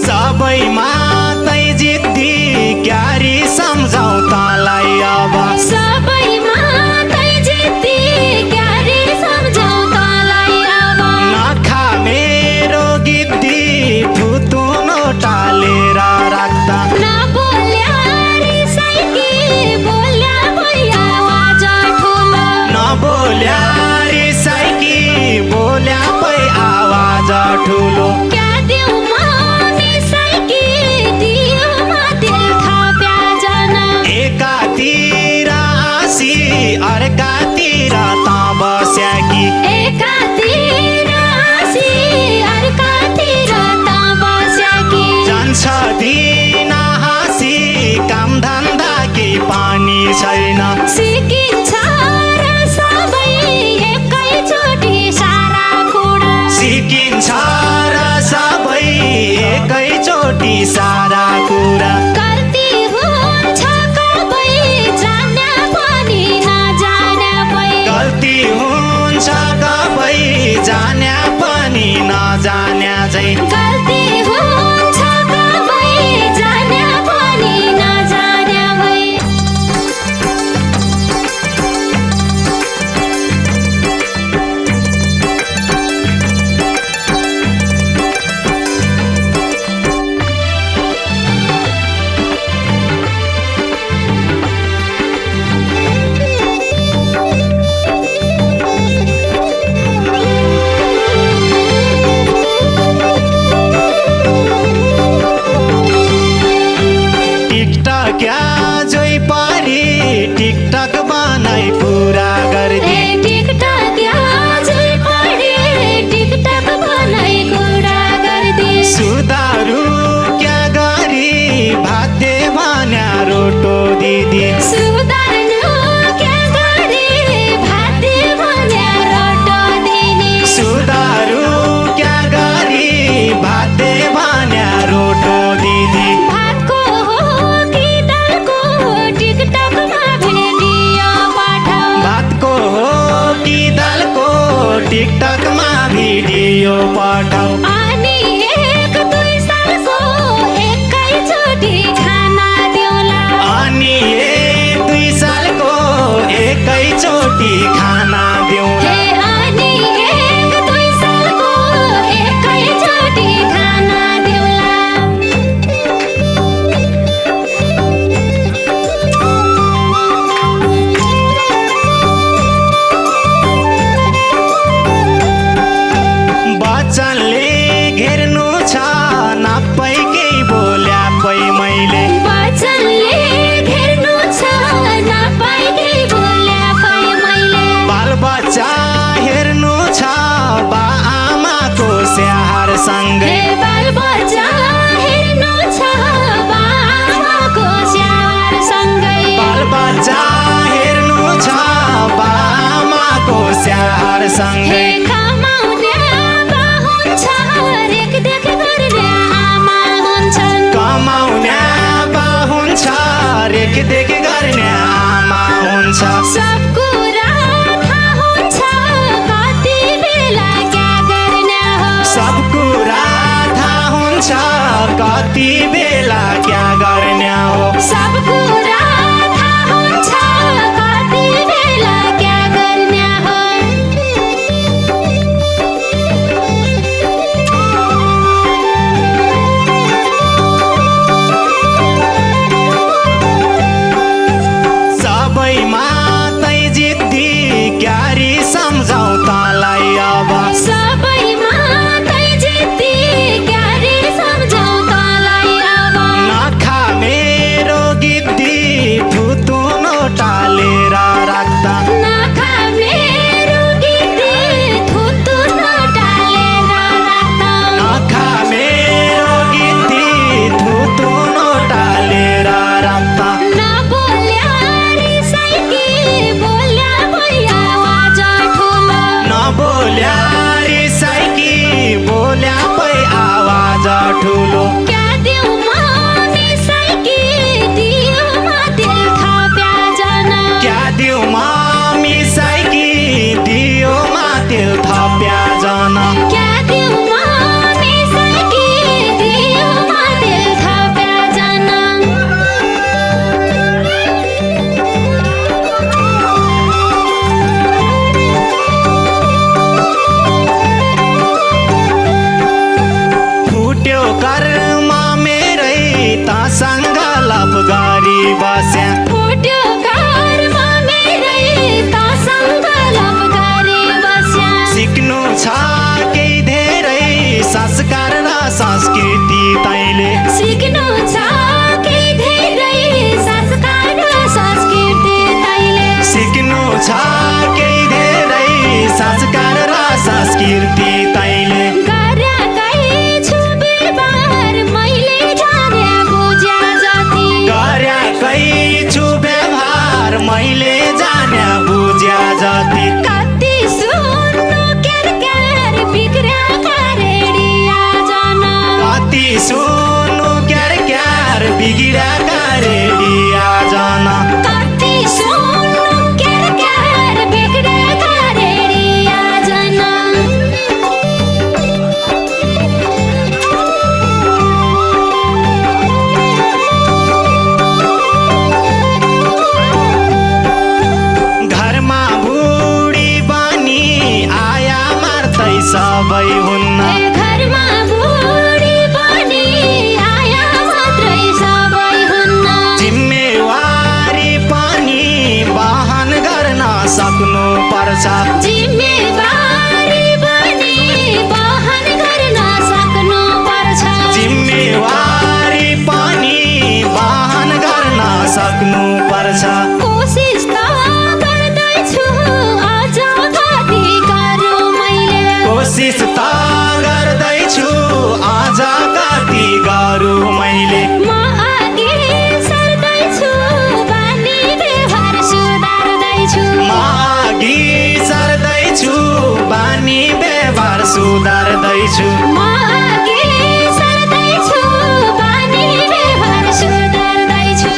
सबैमा तै जिद्दी क्यारी सम्झौ तँलाई अब सबैमा तै जिद्दी क्यारी सम्झौ तँलाई अब नखा मेरो गिद्दी फुतुनो टालेर राख्दा नबोल्या रिसाइकी बोल्या भई आवाज ठुलो नबोल्या रिसाइकी बोल्या भई आवाज ठुलो क्या दिउ म मिसाइकी दियो म तेल थप्या जना एकातिर आसी अर्कातिर त बस्याकी एकातिर आसी अर्कातिर त बस्याकी जान्छ दिन हाँसी काम धन्दा के पानी छैन सिकिन्छ र सबै एकैचोटि सारा कुरा सिकिन्छ र सबै एकैचोटि सारा कुरा गल्ती हुन्छ कबै जान्या पनि नजान्या पै गल्ती हुन्छ कबै जान्या पनि नजान्या झै गल्ती हुन्छ कबै जान्या पनि नजान्या भई टिकटक क्या जोइ परी टिकटक बनाई पुरा गर्दी टिकटक आजै पढे टिकटक बनाई कुरा गर्दी सुधारु क्या गरी भाते भन्या रोटो दिदी सुधार्नु क्या गरे भाते भन्या रोटो दिने सुधारु क्या गरी भाते भन्या रोटो दिदी भातको हो कि दालको टिकटकमा भिडियो पठाऊ भातको हो कि दालको टिकटकमा भिडियो पठाऊ अनि 1-2 सालको एकैचोटि खाना दिउँला अनि 1-2 सालको एकैचोटि खाना दिउँला हे अनि 1-2 सालको एकैचोटि खाना दिउँला बच्चनले घेर्नु छ नपाइ केही बोल्या पै मैले वचनले घेर्नु छ नपाएकै बोल्या पै मैले बालबच्चा हेर्नु छ बा आमाको स्याहार सँगै हे बालबच्चा हेर्नु छ बाबाको स्याहार सँगै बालबच्चा हेर्नु छ बा आमाको स्याहार सँगै हे कमाउने बा हुन्छ रेखदेख गर्ने आमा हुन्छन् कमाउने बा हुन्छ रेखदेख गर्ने आमा हुन्छ सब कुरा थाहा हुन्छ कति बेला क्या गर्ने हो सब कुरा थाहा हुन्छ कति बेला क्या गर्ने हो सब कुरा थाहा हुन्छ कति बेला क्या गर्ने हो सबैमा तै जिद्दी क्यारी सम्झौ तँलाई अब सबैमा तै जिद्दी क्यारी सम्झौ तँलाई अब नखा मेरो गिद्दी फुतुनो टालेर राख्दा नखा मेरो गिद्दी थुतुनो टालेर राख्दा नखा मेरो गिद्दी फुतुनो टालेर राख्दा नबोल्या रिसाइकी बोल्या भई आवाज ठुलो नबोल्या रिसाइकी बोल्या पै आवाज ठुलो क्या दिउ म मिसाइकी दियो म तेल थप्या जना क्या दिउ म मिसाइकी दियो म तेल थप्या जन क्या दिउ म मिसाइकी दियो म बस्या फुट्यो घरमा मेरै तसँग लभ गरे बस्या सिक्नु छ केही धेरै संस्कार र संस्कृति तैँले सिक्नु छ केही धेरै संस्कार र संस्कृति तैँले सिक्नु छ केही धेरै संस्कार र संस्कृति तैँले गरेकै छु व्यवहार मैले जाने बुझ्या जति गरेकै छु व्यवहार मैले जाने बुझ्या जति कति सुन्नु क्यार बिग्र्या कारेडिया जन कति सुन्नु क्यार बिगिरा कारेडिया जन कति सुन्नु क्यार बिग्र्या कारेडिया जन घरमा बुढी बनी आया मार्दै सबै हुन्न ए घरमा बुढी बनी आया मात्रै सबै हुन्न जिम्मेवारी पनि वहन गर्न सक्नु पर्छ जिम्मेवारी बनी वहन गर्न सक्नु पर्छ जिम्मेवारी पनि वहन गर्न सक्नु पर्छ कोसिस त गर्दैछु अझ कति गरौँ मैले कोसिस त गर्दैछु अझ कति गरौँ मैले म अघि सर्दैछु बानी व्यवहार सुधार्दैछु म अघि सर्दैछु बानी व्यवहार सुधार्दैछु म अघि सर्दैछु बानी व्यवहार सुधार्दैछु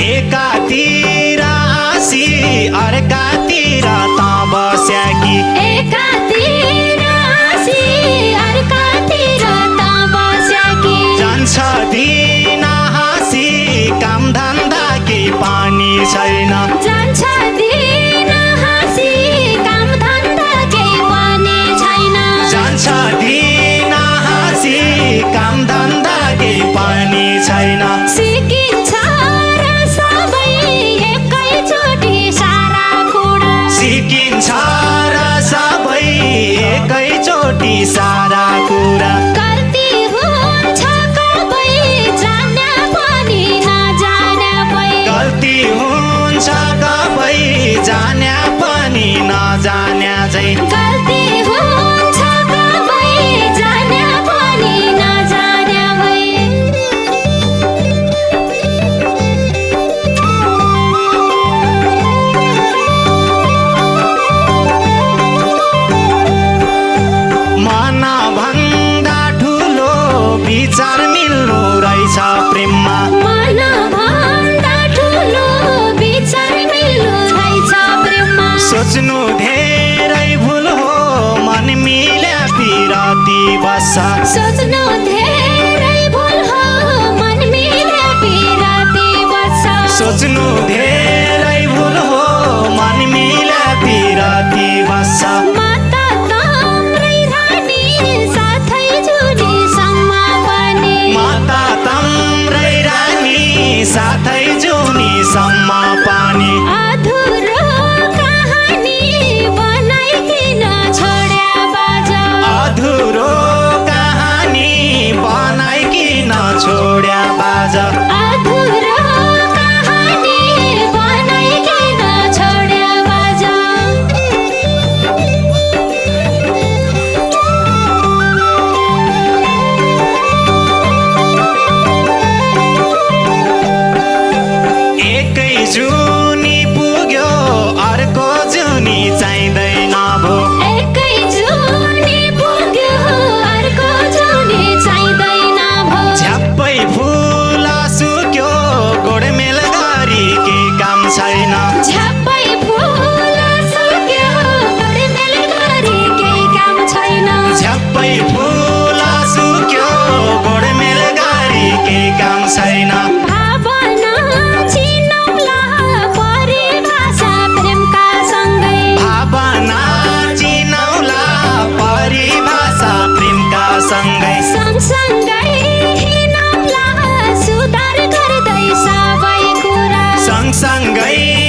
एकातिर हाँसी अर्कातिर त बस्या कि एकातिर हाँसी अर्कातिर त बस्या कि जान्छ दिन हाँसी काम धन्दा केही पानी छैन जान्छ दिन हाँसी काम धन्दा केही पनि छैन जान्छ दिन हाँसी काम धन्दा केही पानी छैन सिकिन्छ र सबै एकैचोटि सारा कुरा सिकिन्छ र सबै एकैचोटि सारा कुरा गल्ती हुन्छ कबै जाने पनि नजाने पै गल्ती हुन्छ कबै जाने पनि नजाने झै गल्ती हुन्छ कबै जाने पनि नजाने भई मन भन्दा ठुलो विचार मिल्नु रहेछ प्रेममा मन भन्दा ठुलो विचार मिल्नु रहेछ प्रेममा सोच्नु धेरै भुल हो मन मिल्या पिरती बस्छ सोच्नु धेरै भुल हो मन मिल्या पिराती बस्छ सोच्नु धेरै भुल हो मन मिल्या पिरती बस्छ म त तम्रै रानी साथै जुनी सम्मा पनि म त तम्रै रानी साथै जुनी सम्म पानी अधुरो कहानी बनाइकिन छोड्या बाजा अधुरो कहानी बनाइकिन छोड्या बाजा अधुरो कहानी बनाइकिन छोड्या बाजा एकै जुनी पुग्यो अर्को जुनी चाहिँदैन भो एकै जुनी पुग्यो अर्को जुनी चाहिँदैन भो झ्याप्पै फुल सुक्यो गोडमेल गरी के काम छैन झ्याप्पै फुल सुक्यो गोडमेल गरी केही काम छैन झ्याप्पै फुल सुक्यो गोडमेल गरी के काम छैन भावना चिनौला परिभाषा प्रेमका सँगै सँगै